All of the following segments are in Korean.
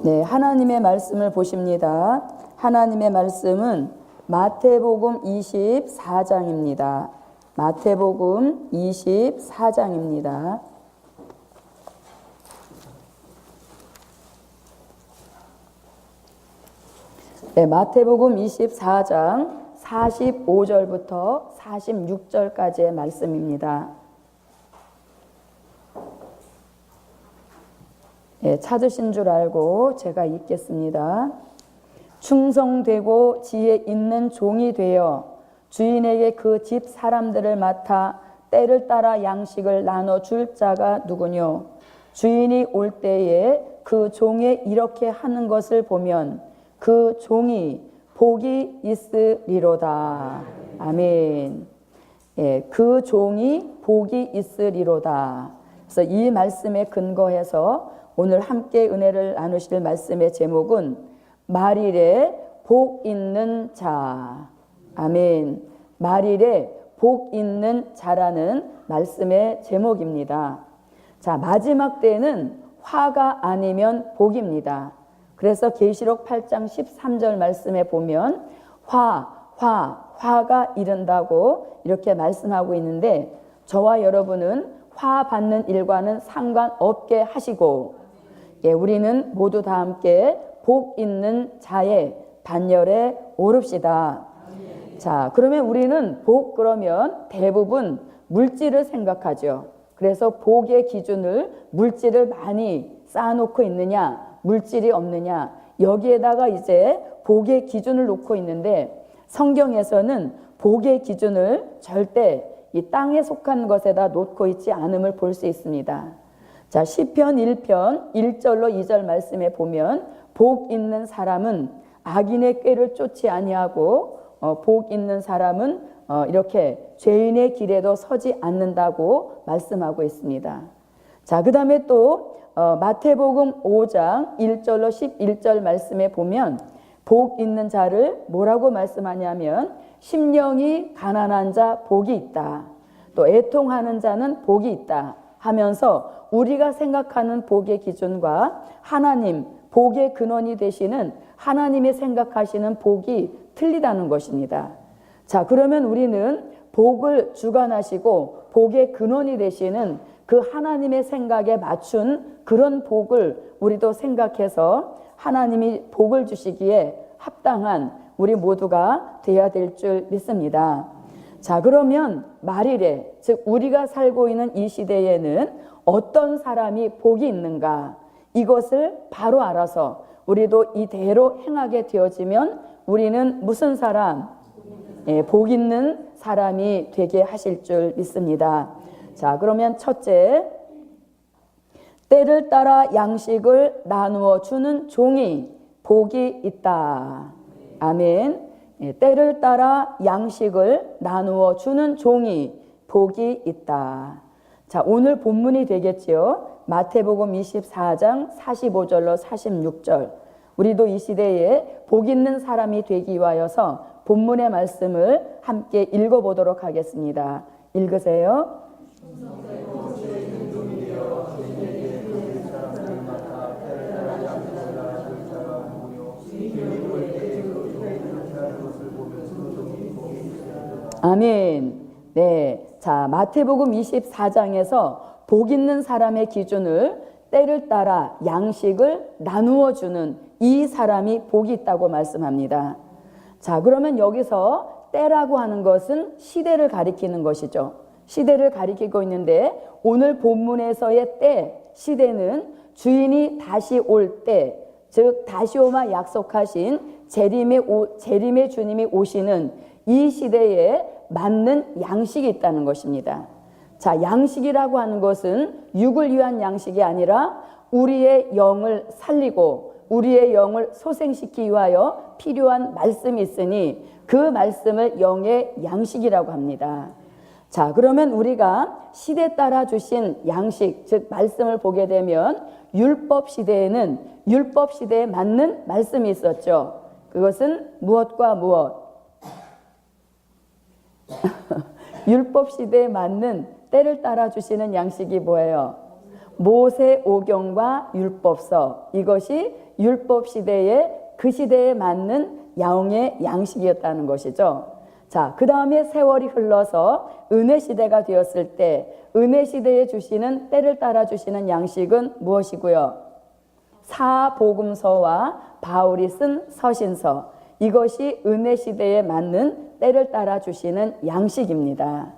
네, 하나님의 말씀을 보십니다. 하나님의 말씀은 마태복음 24장입니다. 마태복음 24장입니다. 네, 마태복음 24장 45절부터 46절까지의 말씀입니다. 네, 찾으신 줄 알고 제가 읽겠습니다. 충성되고 지혜 있는 종이 되어 주인에게 그 집 사람들을 맡아 때를 따라 양식을 나눠줄 자가 누구뇨? 주인이 올 때에 그 종이 이렇게 하는 것을 보면 그 종이 복이 있으리로다. 아멘. 예, 그 종이 복이 있으리로다. 그래서 이 말씀에 근거해서 오늘 함께 은혜를 나누실 말씀의 제목은 말일에 복 있는 자. 아멘. 말일에 복 있는 자라는 말씀의 제목입니다. 자, 마지막 때는 화가 아니면 복입니다. 그래서 계시록 8장 13절 말씀에 보면 화가 이른다고 이렇게 말씀하고 있는데 저와 여러분은 화 받는 일과는 상관없게 하시고 우리는 모두 다 함께 복 있는 자의 반열에 오릅시다. 자, 그러면 우리는 복 그러면 대부분 물질을 생각하죠. 그래서 복의 기준을 물질을 많이 쌓아놓고 있느냐, 물질이 없느냐, 여기에다가 이제 복의 기준을 놓고 있는데 성경에서는 복의 기준을 절대 이 땅에 속한 것에다 놓고 있지 않음을 볼 수 있습니다. 자, 시편 1편 1절로 2절 말씀에 보면 복 있는 사람은 악인의 꾀를 쫓지 아니하고 복 있는 사람은 이렇게 죄인의 길에도 서지 않는다고 말씀하고 있습니다. 자, 그 다음에 또 마태복음 5장 1절로 11절 말씀에 보면 복 있는 자를 뭐라고 말씀하냐면 심령이 가난한 자 복이 있다. 또 애통하는 자는 복이 있다. 하면서 우리가 생각하는 복의 기준과 하나님, 복의 근원이 되시는 하나님이 생각하시는 복이 틀리다는 것입니다. 자, 그러면 우리는 복을 주관하시고 복의 근원이 되시는 그 하나님의 생각에 맞춘 그런 복을 우리도 생각해서 하나님이 복을 주시기에 합당한 우리 모두가 되어야 될 줄 믿습니다. 자, 그러면 말일에, 즉 우리가 살고 있는 이 시대에는 어떤 사람이 복이 있는가, 이것을 바로 알아서 우리도 이대로 행하게 되어지면 우리는 무슨 사람? 복 있는 사람이 되게 하실 줄 믿습니다. 자, 그러면 첫째, 때를 따라 양식을 나누어 주는 종이 복이 있다. 아멘. 때를 따라 양식을 나누어 주는 종이 복이 있다. 자, 오늘 본문이 되겠지요. 마태복음 24장 45절로 46절. 우리도 이 시대에 복 있는 사람이 되기 위하여서 본문의 말씀을 함께 읽어보도록 하겠습니다. 읽으세요. 아멘. 네. 자, 마태복음 24장에서 복 있는 사람의 기준을 때를 따라 양식을 나누어 주는 이 사람이 복이 있다고 말씀합니다. 자, 그러면 여기서 때라고 하는 것은 시대를 가리키는 것이죠. 시대를 가리키고 있는데 오늘 본문에서의 때, 시대는 주인이 다시 올 때, 즉 다시 오마 약속하신 재림의 주님이 오시는 이 시대에 맞는 양식이 있다는 것입니다. 자, 양식이라고 하는 것은 육을 위한 양식이 아니라 우리의 영을 살리고 우리의 영을 소생시키기 위하여 필요한 말씀이 있으니 그 말씀을 영의 양식이라고 합니다. 자, 그러면 우리가 시대 따라 주신 양식, 즉 말씀을 보게 되면 율법 시대에는 율법 시대에 맞는 말씀이 있었죠. 그것은 무엇과 무엇? 율법 시대에 맞는 때를 따라 주시는 양식이 뭐예요? 모세 오경과 율법서. 이것이 율법 시대에 그 시대에 맞는 영의 양식이었다는 것이죠. 자, 그 다음에 세월이 흘러서 은혜 시대가 되었을 때 은혜 시대에 주시는 때를 따라 주시는 양식은 무엇이고요? 사복음서와 바울이 쓴 서신서. 이것이 은혜 시대에 맞는 때를 따라 주시는 양식입니다.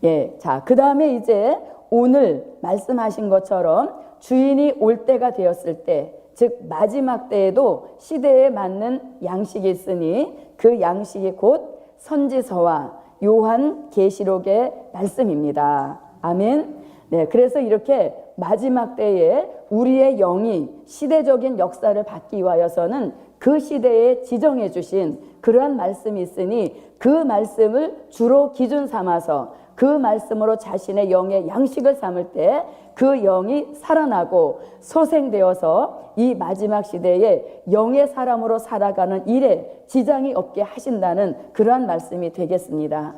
예, 자, 그 다음에 이제 오늘 말씀하신 것처럼 주인이 올 때가 되었을 때, 즉 마지막 때에도 시대에 맞는 양식이 있으니 그 양식이 곧 선지서와 요한 계시록의 말씀입니다. 아멘. 네, 그래서 이렇게 마지막 때에 우리의 영이 시대적인 역사를 받기 위하여서는 그 시대에 지정해 주신 그러한 말씀이 있으니 그 말씀을 주로 기준 삼아서 그 말씀으로 자신의 영의 양식을 삼을 때 그 영이 살아나고 소생되어서 이 마지막 시대에 영의 사람으로 살아가는 일에 지장이 없게 하신다는 그러한 말씀이 되겠습니다.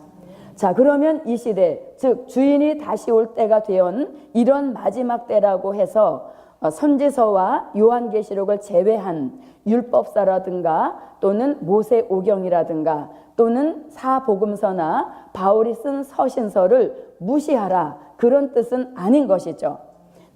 자, 그러면 이 시대, 즉 주인이 다시 올 때가 되온 이런 마지막 때라고 해서 선지서와 요한계시록을 제외한 율법사라든가 또는 모세오경이라든가 또는 사복음서나 바울이 쓴 서신서를 무시하라, 그런 뜻은 아닌 것이죠.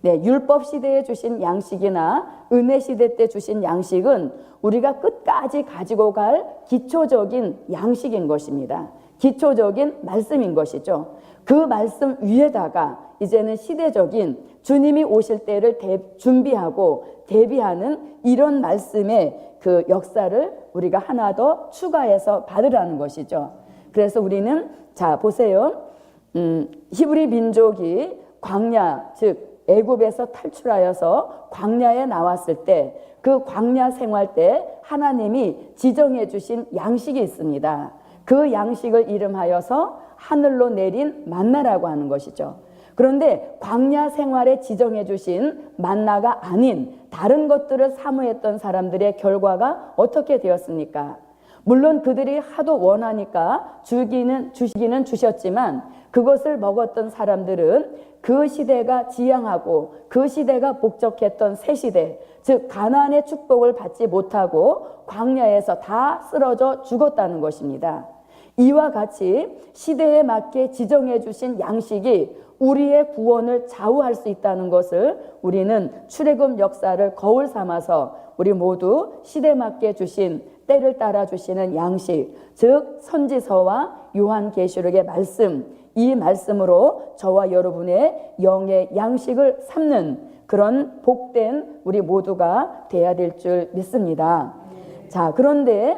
네, 율법 시대에 주신 양식이나 은혜 시대 때 주신 양식은 우리가 끝까지 가지고 갈 기초적인 양식인 것입니다. 기초적인 말씀인 것이죠. 그 말씀 위에다가 이제는 시대적인 주님이 오실 때를 준비하고 대비하는 이런 말씀의 그 역사를 우리가 하나 더 추가해서 받으라는 것이죠. 그래서 우리는 자 보세요. 히브리 민족이 광야, 즉 애굽에서 탈출하여서 광야에 나왔을 때 그 광야 생활 때 하나님이 지정해 주신 양식이 있습니다. 그 양식을 이름하여서 하늘로 내린 만나라고 하는 것이죠. 그런데 광야 생활에 지정해 주신 만나가 아닌 다른 것들을 사모했던 사람들의 결과가 어떻게 되었습니까? 물론 그들이 하도 원하니까 주시기는 주셨지만 그것을 먹었던 사람들은 그 시대가 지향하고 그 시대가 복적했던 새 시대, 즉 가나안의 축복을 받지 못하고 광야에서 다 쓰러져 죽었다는 것입니다. 이와 같이 시대에 맞게 지정해 주신 양식이 우리의 구원을 좌우할 수 있다는 것을 우리는 출애굽 역사를 거울 삼아서 우리 모두 시대에 맞게 주신 때를 따라 주시는 양식, 즉 선지서와 요한계시록의 말씀, 이 말씀으로 저와 여러분의 영의 양식을 삼는 그런 복된 우리 모두가 돼야 될 줄 믿습니다. 자, 그런데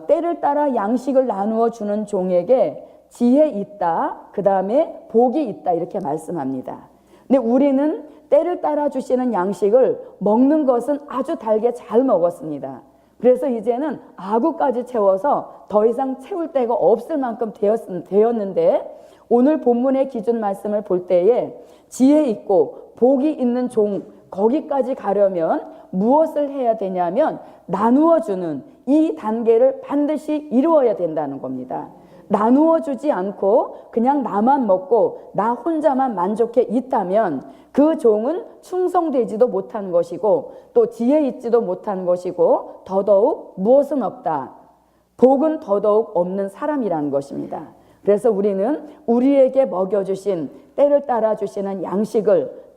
때를 따라 양식을 나누어 주는 종에게 지혜 있다, 그 다음에 복이 있다 이렇게 말씀합니다. 근데 우리는 때를 따라 주시는 양식을 먹는 것은 아주 달게 잘 먹었습니다. 그래서 이제는 아구까지 채워서 더 이상 채울 데가 없을 만큼 되었는데 오늘 본문의 기준 말씀을 볼 때에 지혜 있고 복이 있는 종, 거기까지 가려면 무엇을 해야 되냐면 나누어 주는 이 단계를 반드시 이루어야 된다는 겁니다. 나누어 주지 않고 그냥 나만 먹고 나 혼자만 만족해 있다면 그 종은 충성되지도 못한 것이고 또 지혜 있지도 못한 것이고 더더욱 무엇은 없다. 복은 더더욱 없는 사람이라는 것입니다. 그래서 우리는 우리에게 먹여주신 때를 따라 주시는 양식을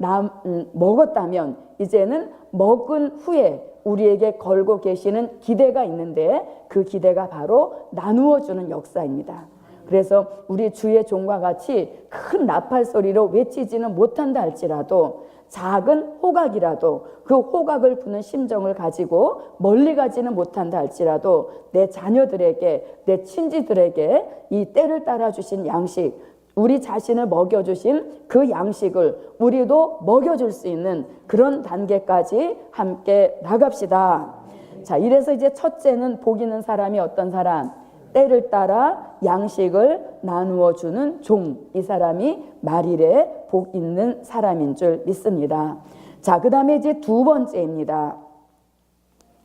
먹었다면 이제는 먹은 후에 우리에게 걸고 계시는 기대가 있는데 그 기대가 바로 나누어 주는 역사입니다. 그래서 우리 주의 종과 같이 큰 나팔 소리로 외치지는 못한다 할지라도 작은 호각이라도 그 호각을 부는 심정을 가지고 멀리 가지는 못한다 할지라도 내 자녀들에게 내 친지들에게 이 때를 따라 주신 양식, 우리 자신을 먹여주신 그 양식을 우리도 먹여줄 수 있는 그런 단계까지 함께 나갑시다. 자, 이래서 이제 첫째는 복 있는 사람이 어떤 사람? 때를 따라 양식을 나누어 주는 종. 이 사람이 말일에 복 있는 사람인 줄 믿습니다. 자, 그 다음에 이제 두 번째입니다.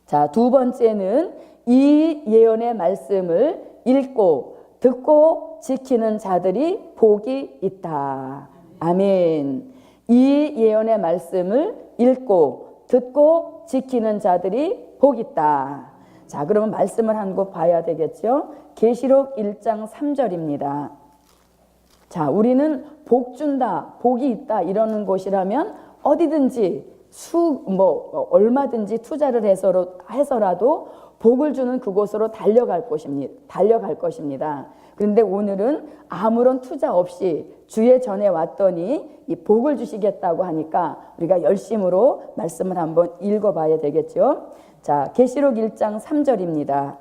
자, 두 번째는 이 예언의 말씀을 읽고 듣고 지키는 자들이 복이 있다. 아멘. 이 예언의 말씀을 읽고 듣고 지키는 자들이 복 있다. 자, 그러면 말씀을 한 곳 봐야 되겠죠? 계시록 1장 3절입니다. 자, 우리는 복 준다, 복이 있다 이러는 곳이라면 어디든지 얼마든지 투자를 해서라도 복을 주는 그곳으로 달려갈 것입니다. 그런데 오늘은 아무런 투자 없이 주의 전에 왔더니 이 복을 주시겠다고 하니까 우리가 열심으로 말씀을 한번 읽어봐야 되겠죠. 자, 계시록 1장 3절입니다.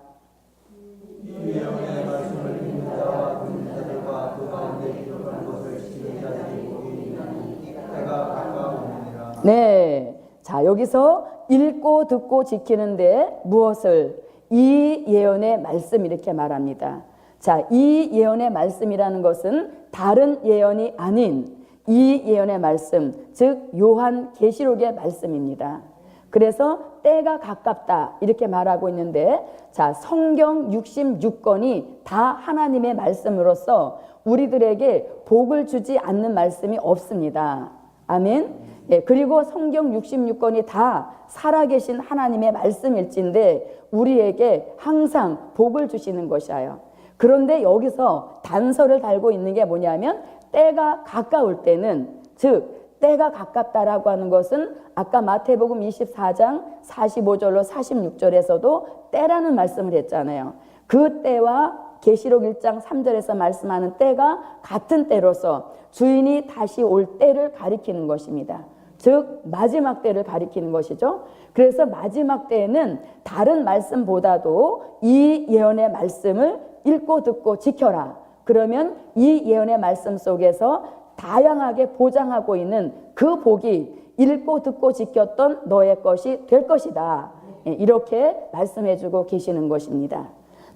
네, 자, 여기서 읽고 듣고 지키는데 무엇을? 이 예언의 말씀 이렇게 말합니다. 자, 이 예언의 말씀이라는 것은 다른 예언이 아닌 이 예언의 말씀, 즉 요한 계시록의 말씀입니다. 그래서 때가 가깝다 이렇게 말하고 있는데, 자, 성경 66권이 다 하나님의 말씀으로서 우리들에게 복을 주지 않는 말씀이 없습니다. 아멘. 예, 그리고 성경 66권이 다 살아계신 하나님의 말씀일진데 우리에게 항상 복을 주시는 것이에요. 그런데 여기서 단서를 달고 있는 게 뭐냐면 때가 가까울 때는, 즉 때가 가깝다라고 하는 것은 아까 마태복음 24장 45절로 46절에서도 때라는 말씀을 했잖아요. 그 때와 계시록 1장 3절에서 말씀하는 때가 같은 때로서 주인이 다시 올 때를 가리키는 것입니다. 즉 마지막 때를 가리키는 것이죠. 그래서 마지막 때에는 다른 말씀보다도 이 예언의 말씀을 읽고 듣고 지켜라. 그러면 이 예언의 말씀 속에서 다양하게 보장하고 있는 그 복이 읽고 듣고 지켰던 너의 것이 될 것이다. 이렇게 말씀해주고 계시는 것입니다.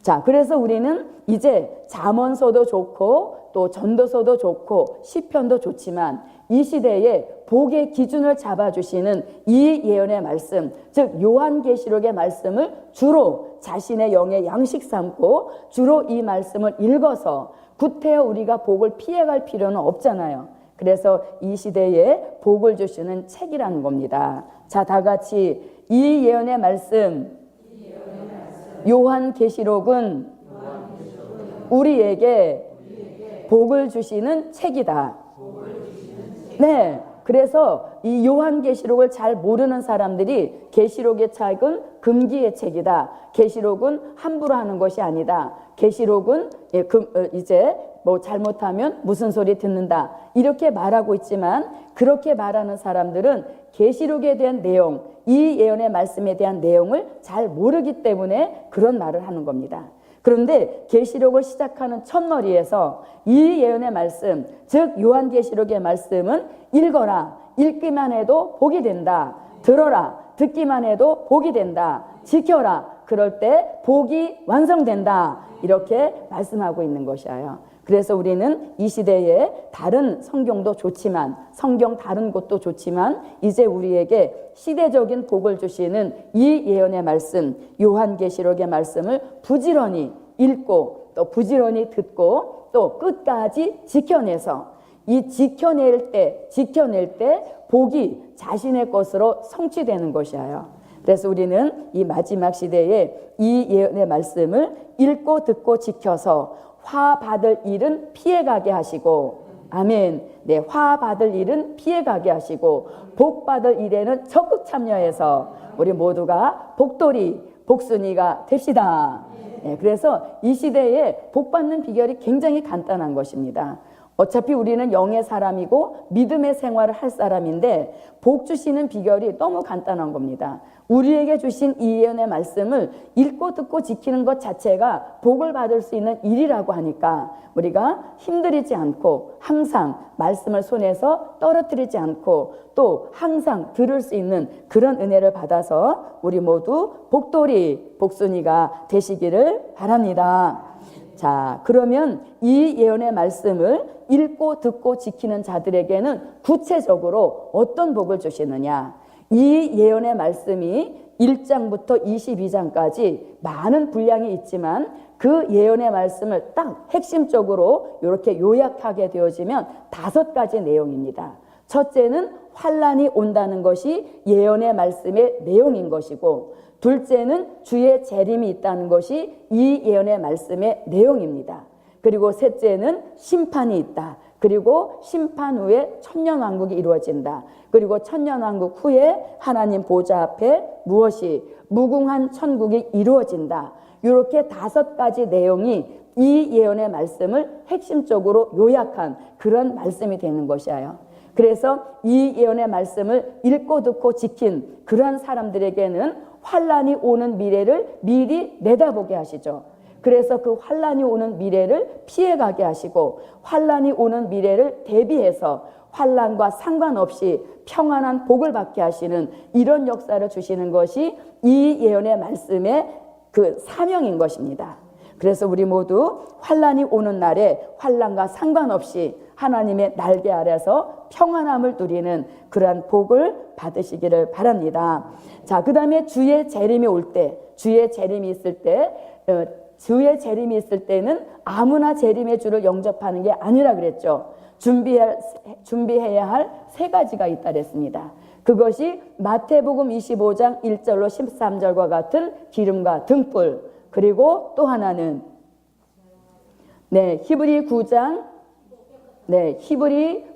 자, 그래서 우리는 이제 잠언서도 좋고 또 전도서도 좋고 시편도 좋지만 이 시대에 복의 기준을 잡아주시는 이 예언의 말씀, 즉 요한계시록의 말씀을 주로 자신의 영의 양식 삼고 주로 이 말씀을 읽어서 구태여 우리가 복을 피해갈 필요는 없잖아요. 그래서 이 시대에 복을 주시는 책이라는 겁니다. 자, 다 같이 이 예언의 말씀, 요한계시록은 우리에게 복을 주시는 책이다. 네, 그래서 이 요한계시록을 잘 모르는 사람들이 계시록의 책은 금기의 책이다. 계시록은 함부로 하는 것이 아니다. 계시록은 이제 뭐 잘못하면 무슨 소리 듣는다. 이렇게 말하고 있지만 그렇게 말하는 사람들은 계시록에 대한 내용, 이 예언의 말씀에 대한 내용을 잘 모르기 때문에 그런 말을 하는 겁니다. 그런데 계시록을 시작하는 첫머리에서 이 예언의 말씀, 즉 요한계시록의 말씀은 읽어라, 읽기만 해도 복이 된다. 들어라, 듣기만 해도 복이 된다. 지켜라, 그럴 때 복이 완성된다. 이렇게 말씀하고 있는 것이에요. 그래서 우리는 이 시대에 다른 성경도 좋지만, 성경 다른 곳도 좋지만 이제 우리에게 시대적인 복을 주시는 이 예언의 말씀, 요한계시록의 말씀을 부지런히 읽고 또 부지런히 듣고 또 끝까지 지켜내서 이 지켜낼 때 복이 자신의 것으로 성취되는 것이에요. 그래서 우리는 이 마지막 시대에 이 예언의 말씀을 읽고 듣고 지켜서 화 받을 일은 피해가게 하시고, 아멘. 네, 화 받을 일은 피해가게 하시고 복 받을 일에는 적극 참여해서 우리 모두가 복돌이, 복순이가 됩시다. 네, 그래서 이 시대에 복 받는 비결이 굉장히 간단한 것입니다. 어차피 우리는 영의 사람이고 믿음의 생활을 할 사람인데 복 주시는 비결이 너무 간단한 겁니다. 우리에게 주신 이 예언의 말씀을 읽고 듣고 지키는 것 자체가 복을 받을 수 있는 일이라고 하니까 우리가 힘들이지 않고 항상 말씀을 손에서 떨어뜨리지 않고 또 항상 들을 수 있는 그런 은혜를 받아서 우리 모두 복돌이, 복순이가 되시기를 바랍니다. 자, 그러면 이 예언의 말씀을 읽고 듣고 지키는 자들에게는 구체적으로 어떤 복을 주시느냐? 이 예언의 말씀이 1장부터 22장까지 많은 분량이 있지만 그 예언의 말씀을 딱 핵심적으로 이렇게 요약하게 되어지면 5가지 내용입니다. 첫째는 환란이 온다는 것이 예언의 말씀의 내용인 것이고, 둘째는 주의 재림이 있다는 것이 이 예언의 말씀의 내용입니다. 그리고 셋째는 심판이 있다. 그리고 심판 후에 천년왕국이 이루어진다. 그리고 천년왕국 후에 하나님 보좌 앞에 무엇이 무궁한 천국이 이루어진다. 이렇게 5가지 내용이 이 예언의 말씀을 핵심적으로 요약한 그런 말씀이 되는 것이에요. 그래서 이 예언의 말씀을 읽고 듣고 지킨 그런 사람들에게는 환란이 오는 미래를 미리 내다보게 하시죠. 그래서 그 환란이 오는 미래를 피해가게 하시고 환란이 오는 미래를 대비해서 환란과 상관없이 평안한 복을 받게 하시는 이런 역사를 주시는 것이 이 예언의 말씀의 그 사명인 것입니다. 그래서 우리 모두 환란이 오는 날에 환란과 상관없이 하나님의 날개 아래서 평안함을 누리는 그러한 복을 받으시기를 바랍니다. 자, 그 다음에 주의 재림이 올 때, 주의 재림이 있을 때는 아무나 재림의 주를 영접하는 게 아니라 그랬죠. 준비해야 할 3가지가 있다 그랬습니다. 그것이 마태복음 25장 1절로 13절과 같은 기름과 등불, 그리고 또 하나는 히브리 9장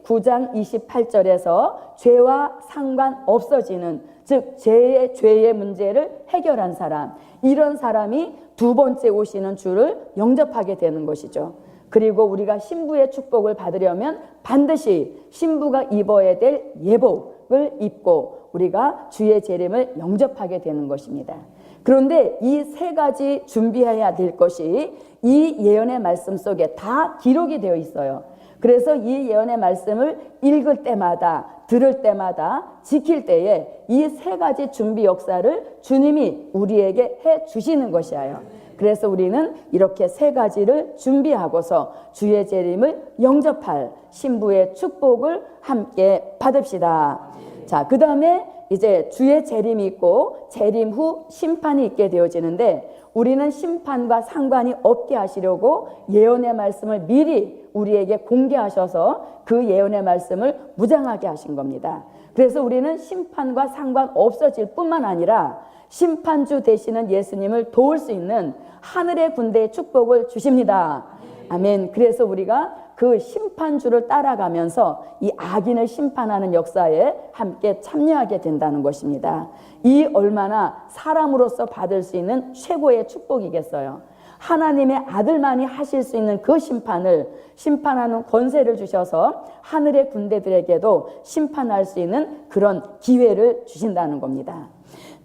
28절에서 죄와 상관없어지는, 즉 죄의 문제를 해결한 사람, 이런 사람이 2번째 오시는 주를 영접하게 되는 것이죠. 그리고 우리가 신부의 축복을 받으려면 반드시 신부가 입어야 될 예복을 입고 우리가 주의 재림을 영접하게 되는 것입니다. 그런데 이 3가지 준비해야 될 것이 이 예언의 말씀 속에 다 기록이 되어 있어요. 그래서 이 예언의 말씀을 읽을 때마다, 들을 때마다, 지킬 때에 이 3가지 준비 역사를 주님이 우리에게 해 주시는 것이에요. 그래서 우리는 이렇게 3가지를 준비하고서 주의 재림을 영접할 신부의 축복을 함께 받읍시다. 자, 그 다음에 이제 주의 재림이 있고 재림 후 심판이 있게 되어지는데 우리는 심판과 상관이 없게 하시려고 예언의 말씀을 미리 우리에게 공개하셔서 그 예언의 말씀을 무장하게 하신 겁니다. 그래서 우리는 심판과 상관없어질 뿐만 아니라 심판주 되시는 예수님을 도울 수 있는 하늘의 군대의 축복을 주십니다. 아멘. 그래서 우리가 그 심판주를 따라가면서 이 악인을 심판하는 역사에 함께 참여하게 된다는 것입니다. 이 얼마나 사람으로서 받을 수 있는 최고의 축복이겠어요. 하나님의 아들만이 하실 수 있는 그 심판을 심판하는 권세를 주셔서 하늘의 군대들에게도 심판할 수 있는 그런 기회를 주신다는 겁니다.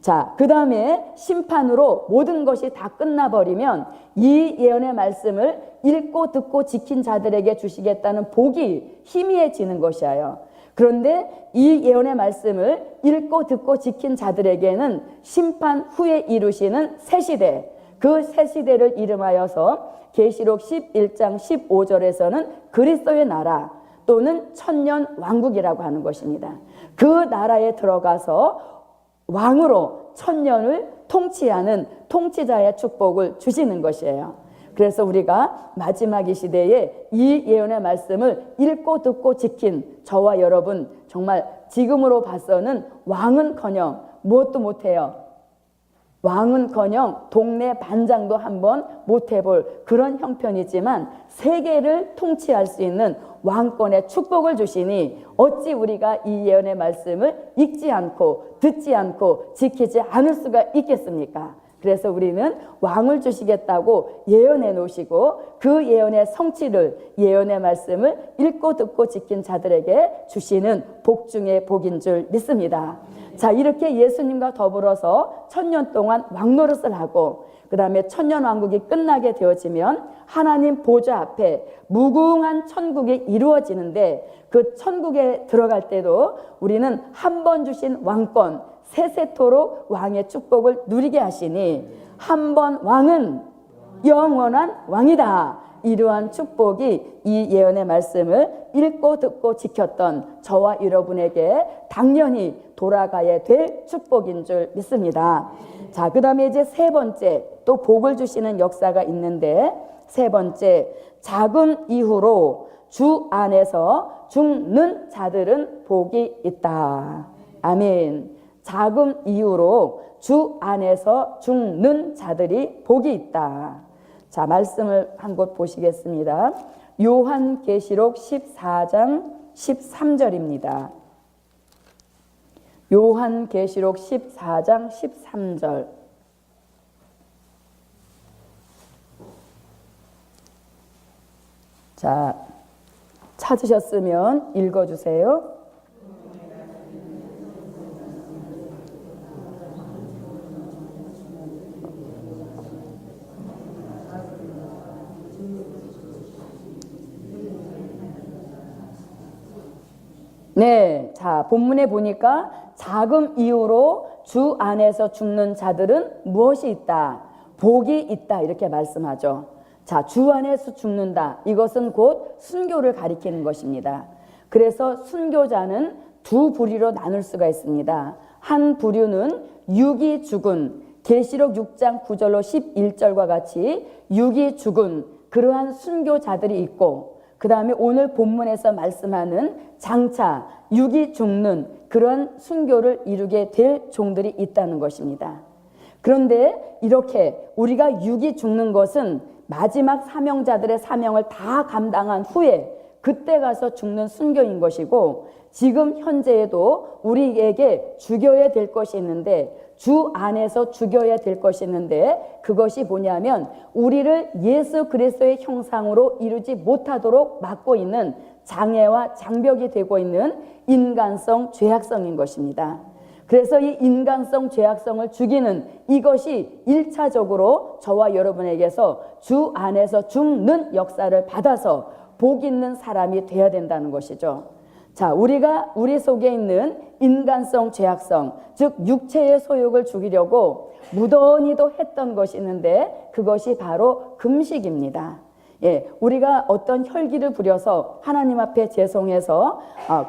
자, 그 다음에 심판으로 모든 것이 다 끝나버리면 이 예언의 말씀을 읽고 듣고 지킨 자들에게 주시겠다는 복이 희미해지는 것이에요. 그런데 이 예언의 말씀을 읽고 듣고 지킨 자들에게는 심판 후에 이루시는 새 시대, 그 새 시대를 이름하여서 계시록 11장 15절에서는 그리스도의 나라 또는 천년 왕국이라고 하는 것입니다. 그 나라에 들어가서 왕으로 천년을 통치하는 통치자의 축복을 주시는 것이에요. 그래서 우리가 마지막 이 시대에 이 예언의 말씀을 읽고 듣고 지킨 저와 여러분, 정말 지금으로 봐서는 왕은커녕 무엇도 못해요. 왕은커녕 동네 반장도 한번 못해볼 그런 형편이지만 세계를 통치할 수 있는 왕권의 축복을 주시니 어찌 우리가 이 예언의 말씀을 읽지 않고 듣지 않고 지키지 않을 수가 있겠습니까? 그래서 우리는 왕을 주시겠다고 예언해 놓으시고 그 예언의 성취를, 예언의 말씀을 읽고 듣고 지킨 자들에게 주시는 복 중의 복인 줄 믿습니다. 자, 이렇게 예수님과 더불어서 천년 동안 왕노릇을 하고 그 다음에 천년 왕국이 끝나게 되어지면 하나님 보좌 앞에 무궁한 천국이 이루어지는데 그 천국에 들어갈 때도 우리는 한 번 주신 왕권 세세토록 왕의 축복을 누리게 하시니 한 번 왕은 영원한 왕이다. 이러한 축복이 이 예언의 말씀을 읽고 듣고 지켰던 저와 여러분에게 당연히 돌아가야 될 축복인 줄 믿습니다. 자, 그 다음에 이제 세 번째 또 복을 주시는 역사가 있는데 세 번째, 자금 이후로 주 안에서 죽는 자들은 복이 있다. 아멘. 자금 이후로 주 안에서 죽는 자들이 복이 있다. 자, 말씀을 한 곳 보시겠습니다. 요한계시록 14장 13절입니다. 요한계시록 14장 13절. 자, 찾으셨으면 읽어주세요. 네, 자, 본문에 보니까 자금 이후로 주 안에서 죽는 자들은 무엇이 있다? 복이 있다. 이렇게 말씀하죠. 자, 주 안에서 죽는다. 이것은 곧 순교를 가리키는 것입니다. 그래서 순교자는 두 부류로 나눌 수가 있습니다. 한 부류는 육이 죽은, 계시록 6장 9절로 11절과 같이 육이 죽은 그러한 순교자들이 있고, 그 다음에 오늘 본문에서 말씀하는 장차 육이 죽는 그런 순교를 이루게 될 종들이 있다는 것입니다. 그런데 이렇게 우리가 육이 죽는 것은 마지막 사명자들의 사명을 다 감당한 후에 그때 가서 죽는 순교인 것이고, 지금 현재에도 우리에게 죽여야 될 것이 있는데 주 안에서 죽여야 될 것이 있는데 그것이 뭐냐면 우리를 예수 그리스도의 형상으로 이루지 못하도록 막고 있는 장애와 장벽이 되고 있는 인간성 죄악성인 것입니다. 그래서 이 인간성 죄악성을 죽이는 이것이 1차적으로 저와 여러분에게서 주 안에서 죽는 역사를 받아서 복 있는 사람이 되어야 된다는 것이죠. 자, 우리가 우리 속에 있는 인간성 죄악성, 즉 육체의 소욕을 죽이려고 무던히도 했던 것이 있는데 그것이 바로 금식입니다. 예, 우리가 어떤 혈기를 부려서 하나님 앞에 죄송해서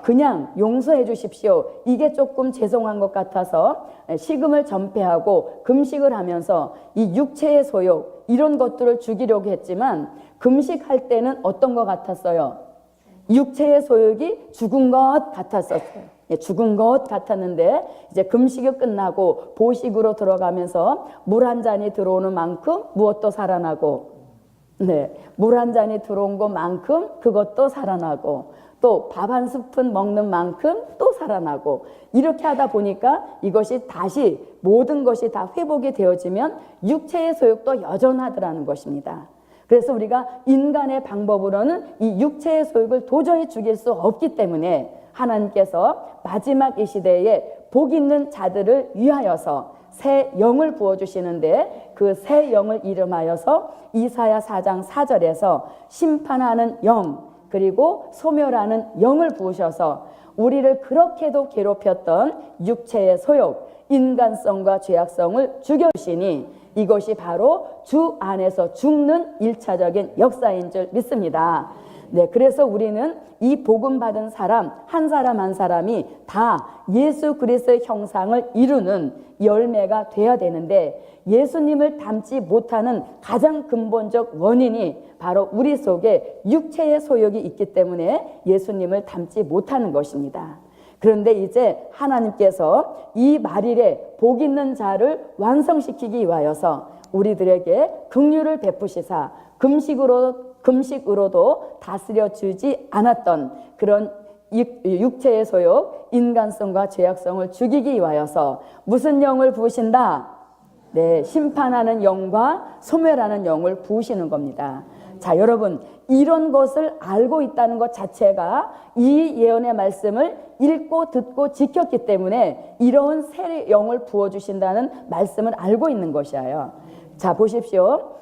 그냥 용서해 주십시오. 이게 조금 죄송한 것 같아서 식음을 전폐하고 금식을 하면서 이 육체의 소욕 이런 것들을 죽이려고 했지만 금식할 때는 어떤 것 같았어요? 육체의 소욕이 죽은 것 같았었어요. 예, 죽은 것 같았는데 이제 금식이 끝나고 보식으로 들어가면서 물 한 잔이 들어오는 만큼 무엇도 살아나고, 네, 물 한 잔이 들어온 것만큼 그것도 살아나고, 또 밥 한 스푼 먹는 만큼 또 살아나고, 이렇게 하다 보니까 이것이 다시 모든 것이 다 회복이 되어지면 육체의 소욕도 여전하더라는 것입니다. 그래서 우리가 인간의 방법으로는 이 육체의 소욕을 도저히 죽일 수 없기 때문에 하나님께서 마지막 이 시대에 복 있는 자들을 위하여서 새 영을 부어주시는데 그 새 영을 이름하여서 이사야 4장 4절에서 심판하는 영 그리고 소멸하는 영을 부으셔서 우리를 그렇게도 괴롭혔던 육체의 소욕, 인간성과 죄악성을 죽여주시니 이것이 바로 주 안에서 죽는 1차적인 역사인 줄 믿습니다. 네, 그래서 우리는 이 복음 받은 사람 한 사람이 다 예수 그리스도의 형상을 이루는 열매가 되어야 되는데 예수님을 닮지 못하는 가장 근본적 원인이 바로 우리 속에 육체의 소욕이 있기 때문에 예수님을 닮지 못하는 것입니다. 그런데 이제 하나님께서 이 말일에 복 있는 자를 완성시키기 위하여서 우리들에게 긍휼을 베푸시사 금식으로도 다스려 주지 않았던 그런 육체의 소욕, 인간성과 죄악성을 죽이기 위하여서 무슨 영을 부으신다? 네, 심판하는 영과 소멸하는 영을 부으시는 겁니다. 자, 여러분, 이런 것을 알고 있다는 것 자체가 이 예언의 말씀을 읽고 듣고 지켰기 때문에 이런 새 영을 부어주신다는 말씀을 알고 있는 것이에요. 자, 보십시오.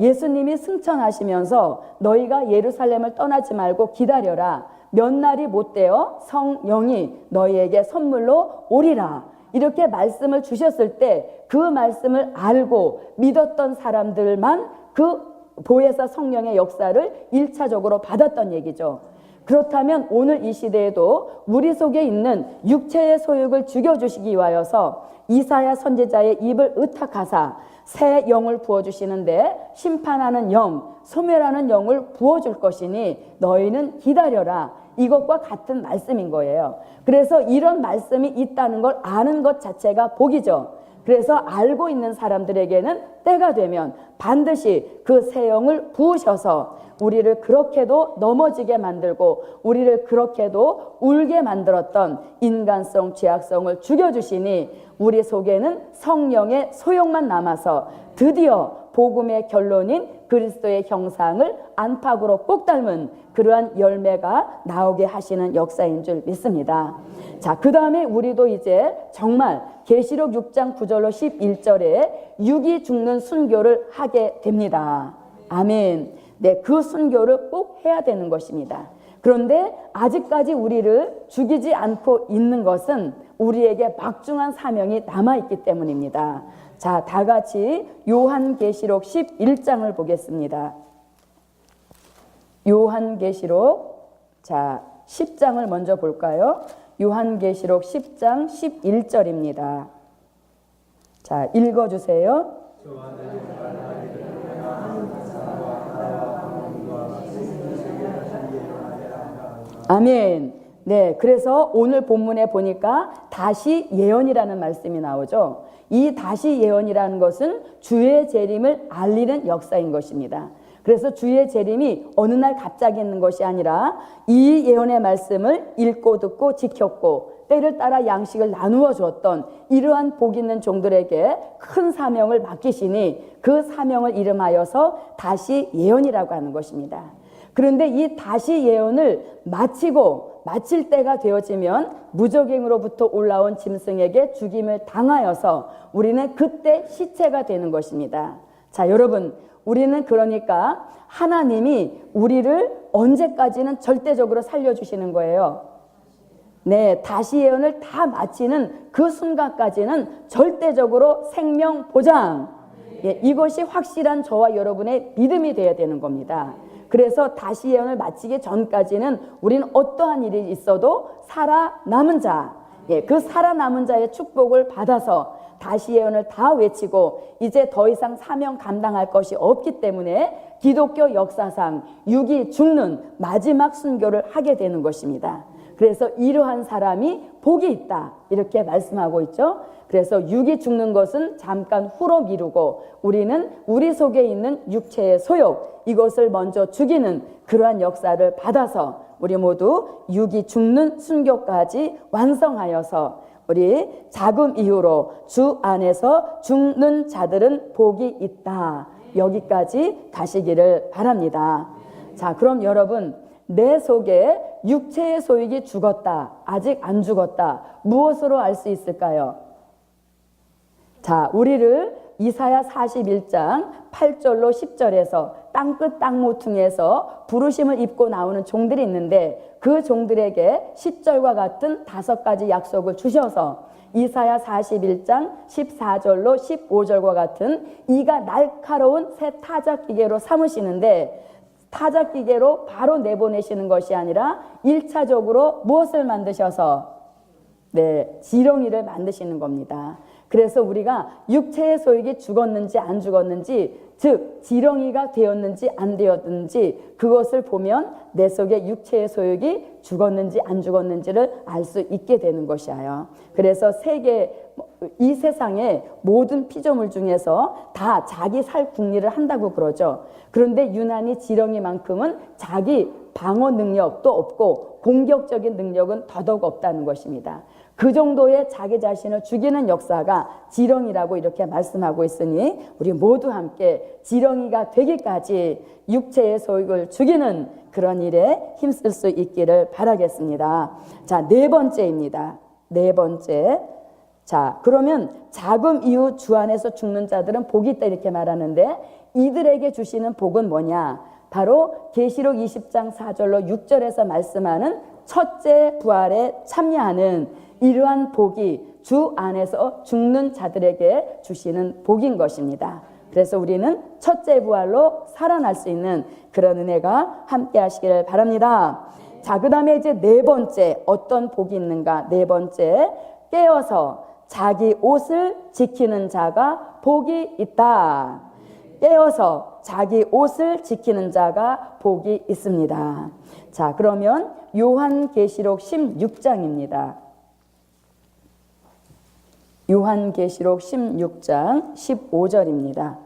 예수님이 승천하시면서 너희가 예루살렘을 떠나지 말고 기다려라. 몇 날이 못 되어 성령이 너희에게 선물로 오리라. 이렇게 말씀을 주셨을 때 그 말씀을 알고 믿었던 사람들만 그 보혜사 성령의 역사를 1차적으로 받았던 얘기죠. 그렇다면 오늘 이 시대에도 우리 속에 있는 육체의 소욕을 죽여주시기 위하여서 이사야 선지자의 입을 의탁하사 새 영을 부어주시는데 심판하는 영, 소멸하는 영을 부어줄 것이니 너희는 기다려라. 이것과 같은 말씀인 거예요. 그래서 이런 말씀이 있다는 걸 아는 것 자체가 복이죠. 그래서 알고 있는 사람들에게는 때가 되면 반드시 그 새 영을 부으셔서 우리를 그렇게도 넘어지게 만들고 우리를 그렇게도 울게 만들었던 인간성, 죄악성을 죽여주시니 우리 속에는 성령의 소욕만 남아서 드디어 복음의 결론인 그리스도의 형상을 안팎으로 꼭 닮은 그러한 열매가 나오게 하시는 역사인 줄 믿습니다. 자, 그 다음에 우리도 이제 정말 계시록 6장 9절로 11절에 육이 죽는 순교를 하게 됩니다. 아멘. 네, 그 순교를 꼭 해야 되는 것입니다. 그런데 아직까지 우리를 죽이지 않고 있는 것은 우리에게 막중한 사명이 남아있기 때문입니다. 자, 다 같이 요한계시록 11장을 보겠습니다. 요한계시록, 자, 10장을 먼저 볼까요? 요한계시록 10장 11절입니다. 자, 읽어주세요. 아멘. 네, 그래서 오늘 본문에 보니까 다시 예언이라는 말씀이 나오죠. 이 다시 예언이라는 것은 주의 재림을 알리는 역사인 것입니다. 그래서 주의 재림이 어느 날 갑자기 있는 것이 아니라 이 예언의 말씀을 읽고 듣고 지켰고 때를 따라 양식을 나누어 주었던 이러한 복 있는 종들에게 큰 사명을 맡기시니 그 사명을 이름하여서 다시 예언이라고 하는 것입니다. 그런데 이 다시 예언을 마칠 때가 되어지면 무적행으로부터 올라온 짐승에게 죽임을 당하여서 우리는 그때 시체가 되는 것입니다. 자, 여러분, 우리는 그러니까 하나님이 우리를 언제까지는 절대적으로 살려주시는 거예요. 네, 다시 예언을 다 마치는 그 순간까지는 절대적으로 생명 보장. 예, 이것이 확실한 저와 여러분의 믿음이 되어야 되는 겁니다. 그래서 다시 예언을 마치기 전까지는 우리는 어떠한 일이 있어도 살아남은 자, 그 살아남은 자의 축복을 받아서 다시 예언을 다 외치고 이제 더 이상 사명 감당할 것이 없기 때문에 기독교 역사상 육이 죽는 마지막 순교를 하게 되는 것입니다. 그래서 이러한 사람이 복이 있다 이렇게 말씀하고 있죠. 그래서 육이 죽는 것은 잠깐 후로 미루고 우리는 우리 속에 있는 육체의 소욕 이것을 먼저 죽이는 그러한 역사를 받아서 우리 모두 육이 죽는 순교까지 완성하여서 우리 자금 이후로 주 안에서 죽는 자들은 복이 있다. 여기까지 가시기를 바랍니다. 자, 그럼 여러분 내 속에 육체의 소욕이 죽었다. 아직 안 죽었다. 무엇으로 알 수 있을까요? 자, 우리를 이사야 41장 8절로 10절에서 땅끝 땅모퉁이에서 부르심을 입고 나오는 종들이 있는데 그 종들에게 10절과 같은 5가지 약속을 주셔서 이사야 41장 14절로 15절과 같은 이가 날카로운 새 타작기계로 삼으시는데 타작기계로 바로 내보내시는 것이 아니라 1차적으로 무엇을 만드셔서 지렁이를 만드시는 겁니다. 그래서 우리가 육체의 소욕이 죽었는지 안 죽었는지 즉 지렁이가 되었는지 안 되었는지 그것을 보면 내 속에 육체의 소욕이 죽었는지 안 죽었는지를 알 수 있게 되는 것이에요. 그래서 이 세상의 모든 피조물 중에서 다 자기 살 궁리를 한다고 그러죠. 그런데 유난히 지렁이만큼은 자기 방어 능력도 없고 공격적인 능력은 더더욱 없다는 것입니다. 그 정도의 자기 자신을 죽이는 역사가 지렁이라고 이렇게 말씀하고 있으니 우리 모두 함께 지렁이가 되기까지 육체의 소욕을 죽이는 그런 일에 힘쓸 수 있기를 바라겠습니다. 자, 4번째입니다. 4번째. 자, 그러면 자금 이후 주 안에서 죽는 자들은 복이 있다 이렇게 말하는데 이들에게 주시는 복은 뭐냐? 바로 계시록 20장 4절로 6절에서 말씀하는 첫째 부활에 참여하는 이러한 복이 주 안에서 죽는 자들에게 주시는 복인 것입니다. 그래서 우리는 첫째 부활로 살아날 수 있는 그런 은혜가 함께 하시기를 바랍니다. 자, 그 다음에 이제 4번째 어떤 복이 있는가? 4번째 깨어서 자기 옷을 지키는 자가 복이 있다. 깨어서 자기 옷을 지키는 자가 복이 있습니다. 자, 그러면 요한계시록 16장입니다. 요한계시록 16장 15절입니다.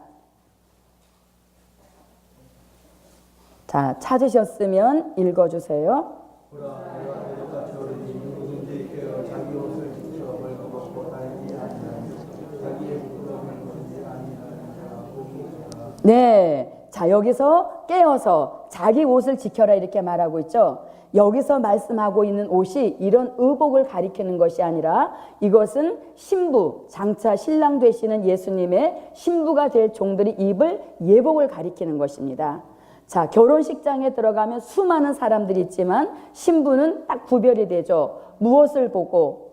자, 찾으셨으면 읽어주세요. 네, 자 여기서 깨어서 자기 옷을 지켜라 이렇게 말하고 있죠. 여기서 말씀하고 있는 옷이 이런 의복을 가리키는 것이 아니라 이것은 신부, 장차 신랑 되시는 예수님의 신부가 될 종들이 입을 예복을 가리키는 것입니다. 자, 결혼식장에 들어가면 수많은 사람들이 있지만 신부는 딱 구별이 되죠. 무엇을 보고?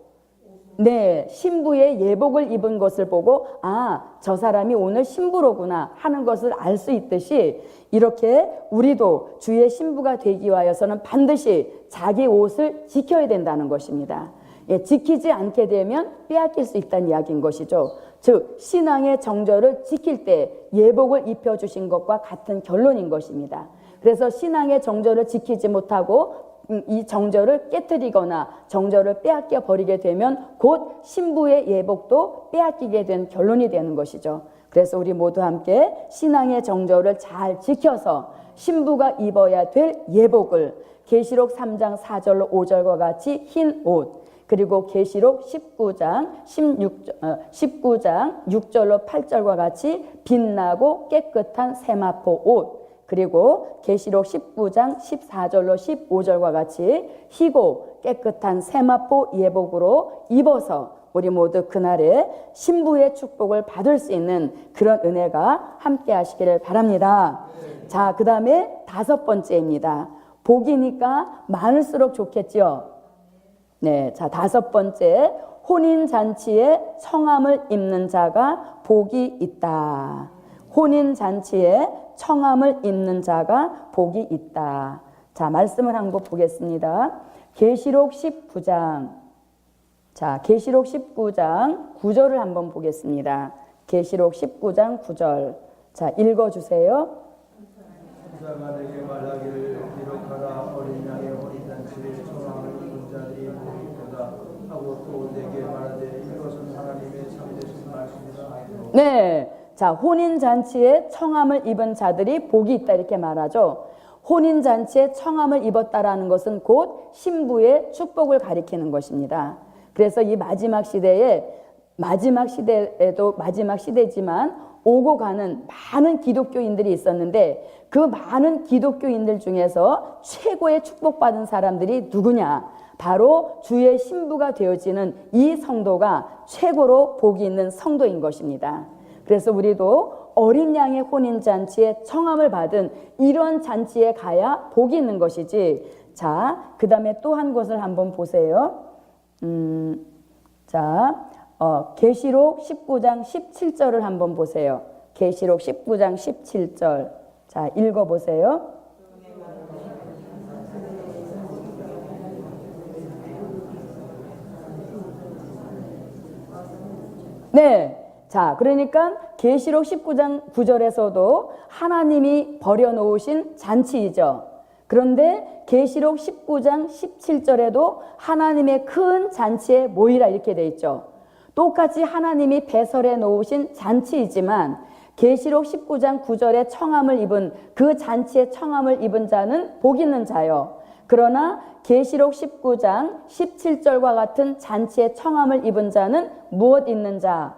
네, 신부의 예복을 입은 것을 보고 아, 저 사람이 오늘 신부로구나 하는 것을 알 수 있듯이 이렇게 우리도 주의 신부가 되기 위하여서는 반드시 자기 옷을 지켜야 된다는 것입니다. 지키지 않게 되면 빼앗길 수 있다는 이야기인 것이죠. 즉 신앙의 정절을 지킬 때 예복을 입혀주신 것과 같은 결론인 것입니다. 그래서 신앙의 정절을 지키지 못하고 이 정절을 깨뜨리거나 정절을 빼앗겨 버리게 되면 곧 신부의 예복도 빼앗기게 된 결론이 되는 것이죠. 그래서 우리 모두 함께 신앙의 정절을 잘 지켜서 신부가 입어야 될 예복을 계시록 3장 4절로 5절과 같이 흰 옷, 그리고 계시록 19장 6절로 8절과 같이 빛나고 깨끗한 세마포 옷, 그리고 계시록 19장 14절로 15절과 같이 희고 깨끗한 세마포 예복으로 입어서 우리 모두 그날에 신부의 축복을 받을 수 있는 그런 은혜가 함께 하시기를 바랍니다. 자, 그 다음에 5번째입니다. 복이니까 많을수록 좋겠죠. 네, 자, 5번째 혼인잔치에 청함을 입는 자가 복이 있다. 혼인잔치에 청함을 입는 자가 복이 있다. 자, 말씀을 한번 보겠습니다. 계시록 19장. 자, 계시록 19장 9절을 한번 보겠습니다. 계시록 19장 9절. 자, 읽어주세요. 천사가 내게 말하기를 기록하라. 어린 양의 혼인잔치에 청함을 입은 자들이 복이 있도다 하고 또 내게 말하되 이것은 하나님의 참되신 말씀이라 하더라. 네, 자, 혼인잔치에 청함을 입은 자들이 복이 있다 이렇게 말하죠. 혼인잔치에 청함을 입었다라는 것은 곧 신부의 축복을 가리키는 것입니다. 그래서 이 마지막 시대에도 마지막 시대지만 오고 가는 많은 기독교인들이 있었는데 그 많은 기독교인들 중에서 최고의 축복받은 사람들이 누구냐? 바로 주의 신부가 되어지는 이 성도가 최고로 복이 있는 성도인 것입니다. 그래서 우리도 어린 양의 혼인잔치에 청함을 받은 이런 잔치에 가야 복이 있는 것이지. 자, 그 다음에 또 한 곳을 한번 보세요. 계시록 19장 17절을 한번 보세요. 계시록 19장 17절. 자, 읽어보세요. 네. 자, 그러니까 계시록 19장 9절에서도 하나님이 버려놓으신 잔치이죠. 그런데 계시록 19장 17절에도 하나님의 큰 잔치에 모이라 이렇게 돼 있죠. 똑같이 하나님이 배설해 놓으신 잔치이지만 계시록 19장 9절에 청함을 입은 그 잔치에 청함을 입은 자는 복 있는 자요. 그러나 계시록 19장 17절과 같은 잔치에 청함을 입은 자는 무엇 있는 자?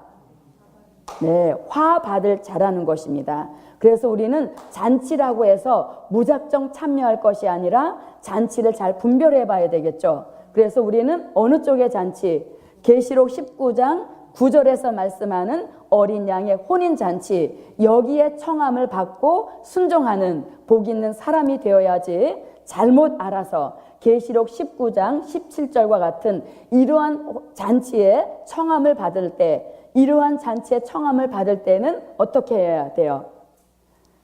네, 화 받을 자라는 것입니다. 그래서 우리는 잔치라고 해서 무작정 참여할 것이 아니라 잔치를 잘 분별해 봐야 되겠죠. 그래서 우리는 어느 쪽의 잔치? 계시록 19장 9절에서 말씀하는 어린 양의 혼인잔치, 여기에 청함을 받고 순종하는 복 있는 사람이 되어야지 잘못 알아서 계시록 19장 17절과 같은 이러한 잔치에 청함을 받을 때, 이러한 잔치에 청함을 받을 때는 어떻게 해야 돼요?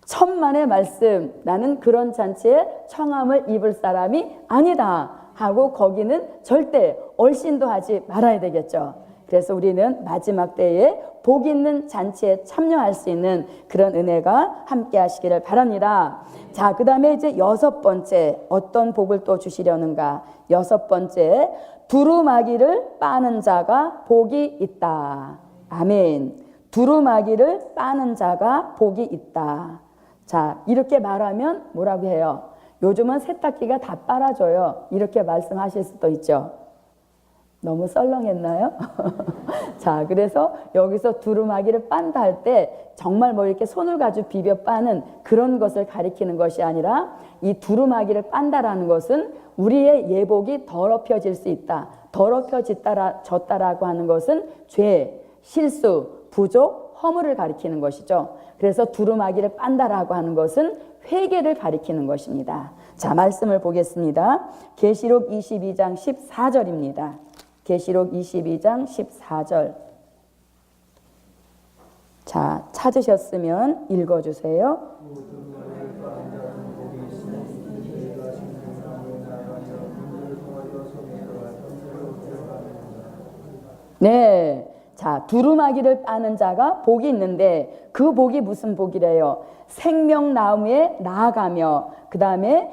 천만의 말씀, 나는 그런 잔치에 청함을 입을 사람이 아니다 하고 거기는 절대 얼씬도 하지 말아야 되겠죠. 그래서 우리는 마지막 때에 복 있는 잔치에 참여할 수 있는 그런 은혜가 함께 하시기를 바랍니다. 자, 그 다음에 이제 6번째 어떤 복을 또 주시려는가? 6번째, 두루마기를 빠는 자가 복이 있다. 아멘. 두루마기를 빠는 자가 복이 있다. 자, 이렇게 말하면 뭐라고 해요? 요즘은 세탁기가 다 빨아줘요. 이렇게 말씀하실 수도 있죠. 너무 썰렁했나요? 자, 그래서 여기서 두루마기를 빤다 할 때 정말 뭐 이렇게 손을 가지고 비벼 빠는 그런 것을 가리키는 것이 아니라 이 두루마기를 빤다라는 것은 우리의 예복이 더럽혀질 수 있다. 더럽혀졌다라고 하는 것은 죄, 실수, 부족, 허물을 가리키는 것이죠. 그래서 두루마기를 빤다라고 하는 것은 회개를 가리키는 것입니다. 자, 말씀을 보겠습니다. 계시록 22장 14절입니다. 계시록 22장 14절. 자, 찾으셨으면 읽어주세요. 네. 자, 두루마기를 빠는 자가 복이 있는데 그 복이 무슨 복이래요? 생명나무에 나아가며 그 다음에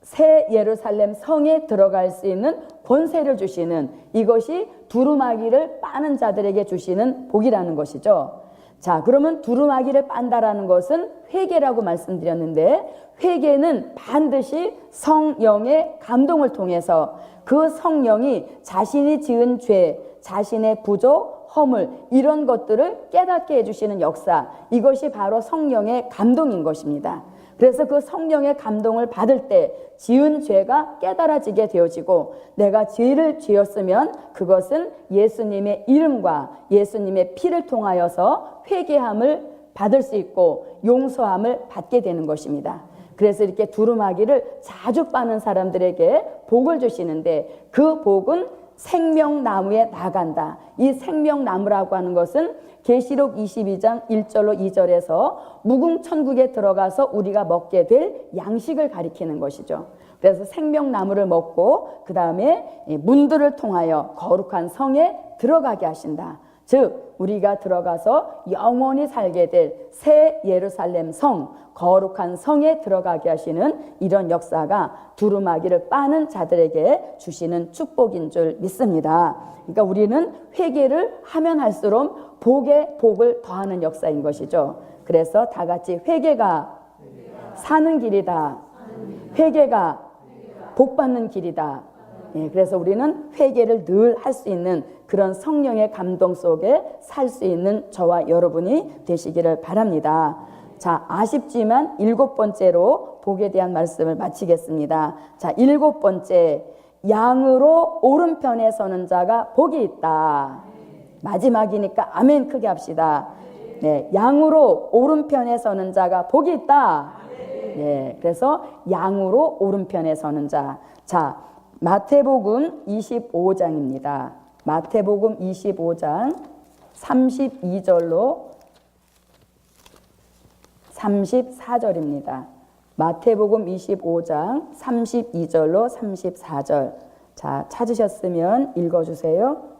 새 예루살렘 성에 들어갈 수 있는 권세를 주시는, 이것이 두루마기를 빠는 자들에게 주시는 복이라는 것이죠. 자, 그러면 두루마기를 빤다라는 것은 회개라고 말씀드렸는데, 회개는 반드시 성령의 감동을 통해서 그 성령이 자신이 지은 죄, 자신의 부족, 허물, 이런 것들을 깨닫게 해주시는 역사, 이것이 바로 성령의 감동인 것입니다. 그래서 그 성령의 감동을 받을 때 지은 죄가 깨달아지게 되어지고, 내가 죄를 지었으면 그것은 예수님의 이름과 예수님의 피를 통하여서 회개함을 받을 수 있고 용서함을 받게 되는 것입니다. 그래서 이렇게 두루마기를 자주 빠는 사람들에게 복을 주시는데, 그 복은 생명나무에 나간다. 이 생명나무라고 하는 것은 계시록 22장 1절로 2절에서 무궁천국에 들어가서 우리가 먹게 될 양식을 가리키는 것이죠. 그래서 생명나무를 먹고 그 다음에 문들을 통하여 거룩한 성에 들어가게 하신다. 즉 우리가 들어가서 영원히 살게 될 새 예루살렘 성, 거룩한 성에 들어가게 하시는 이런 역사가 두루마기를 빠는 자들에게 주시는 축복인 줄 믿습니다. 그러니까 우리는 회개를 하면 할수록 복에 복을 더하는 역사인 것이죠. 그래서 다 같이 회개가 사는 길이다. 회개가 복 받는 길이다. 그래서 우리는 회개를 늘 할 수 있는 그런 성령의 감동 속에 살 수 있는 저와 여러분이 되시기를 바랍니다. 자, 아쉽지만 7번째로 복에 대한 말씀을 마치겠습니다. 자, 7번째, 양으로 오른편에 서는 자가 복이 있다. 마지막이니까 아멘 크게 합시다. 네, 양으로 오른편에 서는 자가 복이 있다. 네, 그래서 양으로 오른편에 서는 자. 자, 마태복음 25장입니다. 마태복음 25장 32절로 34절입니다. 마태복음 25장 32절로 34절. 자, 찾으셨으면 읽어주세요.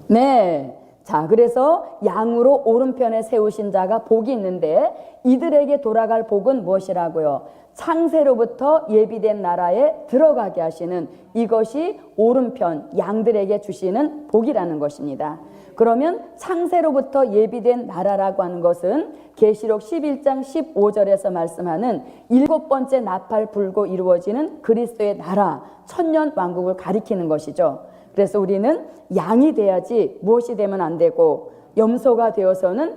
네. 자, 그래서 양으로 오른편에 세우신 자가 복이 있는데 이들에게 돌아갈 복은 무엇이라고요? 창세로부터 예비된 나라에 들어가게 하시는 이것이 오른편 양들에게 주시는 복이라는 것입니다. 그러면 창세로부터 예비된 나라라고 하는 것은 계시록 11장 15절에서 말씀하는 7번째 나팔 불고 이루어지는 그리스도의 나라 천년 왕국을 가리키는 것이죠. 그래서 우리는 양이 돼야지 무엇이 되면 안 되고 염소가 되어서는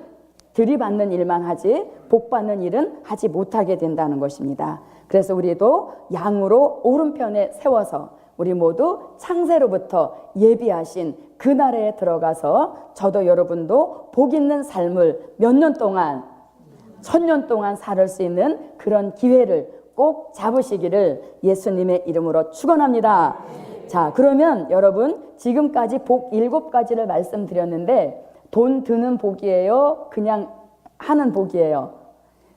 들이받는 일만 하지 복받는 일은 하지 못하게 된다는 것입니다. 그래서 우리도 양으로 오른편에 세워서 우리 모두 창세로부터 예비하신 그 나라에 들어가서 저도 여러분도 복 있는 삶을 몇 년 동안 1000년 동안 살 수 있는 그런 기회를 꼭 잡으시기를 예수님의 이름으로 축원합니다. 자, 그러면 여러분 지금까지 복 7가지를 말씀드렸는데 돈 드는 복이에요? 그냥 하는 복이에요?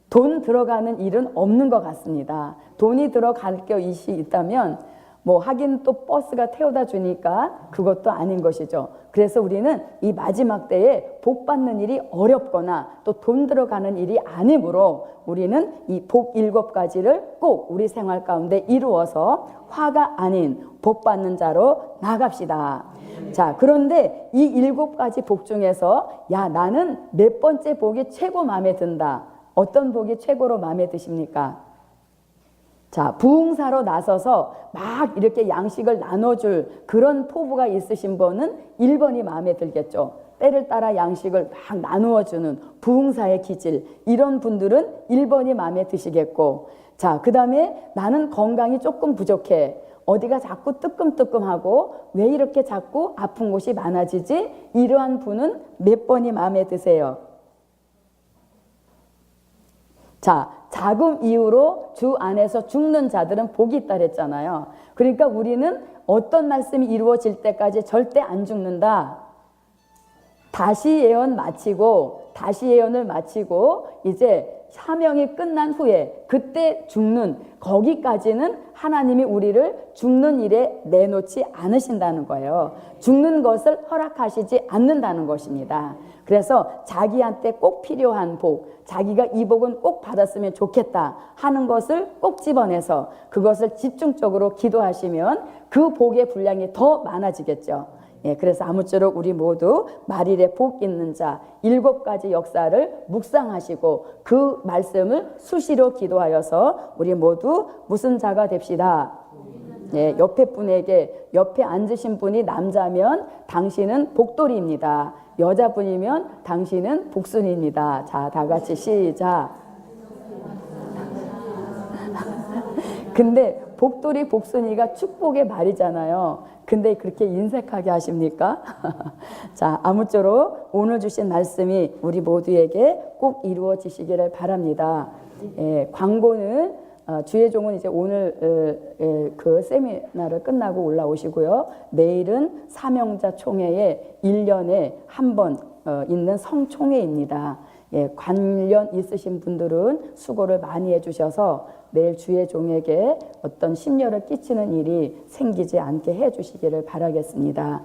돈 들어가는 일은 없는 것 같습니다. 돈이 들어갈 것이 있다면 뭐 하긴 또 버스가 태워다 주니까 그것도 아닌 것이죠. 그래서 우리는 이 마지막 때에 복 받는 일이 어렵거나 또 돈 들어가는 일이 아니므로 우리는 이 복 7가지를 꼭 우리 생활 가운데 이루어서 화가 아닌 복 받는 자로 나갑시다. 자, 그런데 이 7가지 복 중에서 야, 나는 몇 번째 복이 최고 마음에 든다. 어떤 복이 최고로 마음에 드십니까? 자, 부흥사로 나서서 막 이렇게 양식을 나눠줄 그런 포부가 있으신 분은 1번이 마음에 들겠죠. 때를 따라 양식을 막 나누어주는 부흥사의 기질, 이런 분들은 1번이 마음에 드시겠고, 자, 그 다음에 나는 건강이 조금 부족해. 어디가 자꾸 뜨끔뜨끔하고 왜 이렇게 자꾸 아픈 곳이 많아지지? 이러한 분은 몇 번이 마음에 드세요? 자, 자금 이후로 주 안에서 죽는 자들은 복이 있다 그랬잖아요. 그러니까 우리는 어떤 말씀이 이루어질 때까지 절대 안 죽는다. 다시 예언을 마치고 이제 사명이 끝난 후에 그때 죽는 거기까지는 하나님이 우리를 죽는 일에 내놓지 않으신다는 거예요. 죽는 것을 허락하시지 않는다는 것입니다. 그래서 자기한테 꼭 필요한 복, 자기가 이 복은 꼭 받았으면 좋겠다 하는 것을 꼭 집어내서 그것을 집중적으로 기도하시면 그 복의 분량이 더 많아지겠죠. 예, 그래서 아무쪼록 우리 모두 말일에 복 있는 자 7가지 역사를 묵상하시고 그 말씀을 수시로 기도하여서 우리 모두 무슨 자가 됩시다. 예, 옆에 앉으신 분이 남자면 당신은 복돌이입니다. 여자분이면 당신은 복순이입니다. 자, 다 같이 시작. 근데 복돌이 복순이가 축복의 말이잖아요. 근데 그렇게 인색하게 하십니까? 자, 아무쪼록 오늘 주신 말씀이 우리 모두에게 꼭 이루어지시기를 바랍니다. 광고는 주의 종은 이제 오늘 그 세미나를 끝나고 올라오시고요. 내일은 사명자 총회에 1년에 한 번 있는 성총회입니다. 관련 있으신 분들은 수고를 많이 해주셔서 내일 주의 종에게 어떤 심려를 끼치는 일이 생기지 않게 해주시기를 바라겠습니다.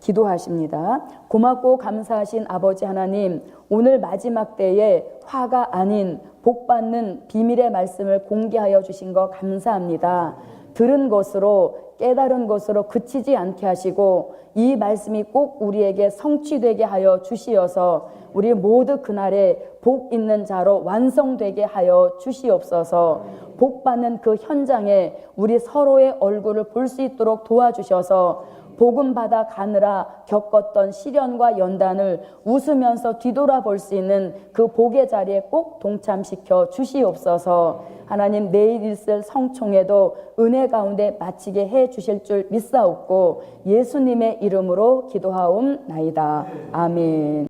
기도하십니다. 고맙고 감사하신 아버지 하나님, 오늘 마지막 때에 화가 아닌 복받는 비밀의 말씀을 공개하여 주신 것 감사합니다. 들은 것으로 깨달은 것으로 그치지 않게 하시고 이 말씀이 꼭 우리에게 성취되게 하여 주시어서 우리 모두 그날에 복 있는 자로 완성되게 하여 주시옵소서. 복 받는 그 현장에 우리 서로의 얼굴을 볼 수 있도록 도와주셔서 복음 받아 가느라 겪었던 시련과 연단을 웃으면서 뒤돌아볼 수 있는 그 복의 자리에 꼭 동참시켜 주시옵소서. 하나님, 내일 있을 성총회도 은혜 가운데 마치게 해 주실 줄 믿사옵고 예수님의 이름으로 기도하옵나이다. 아멘.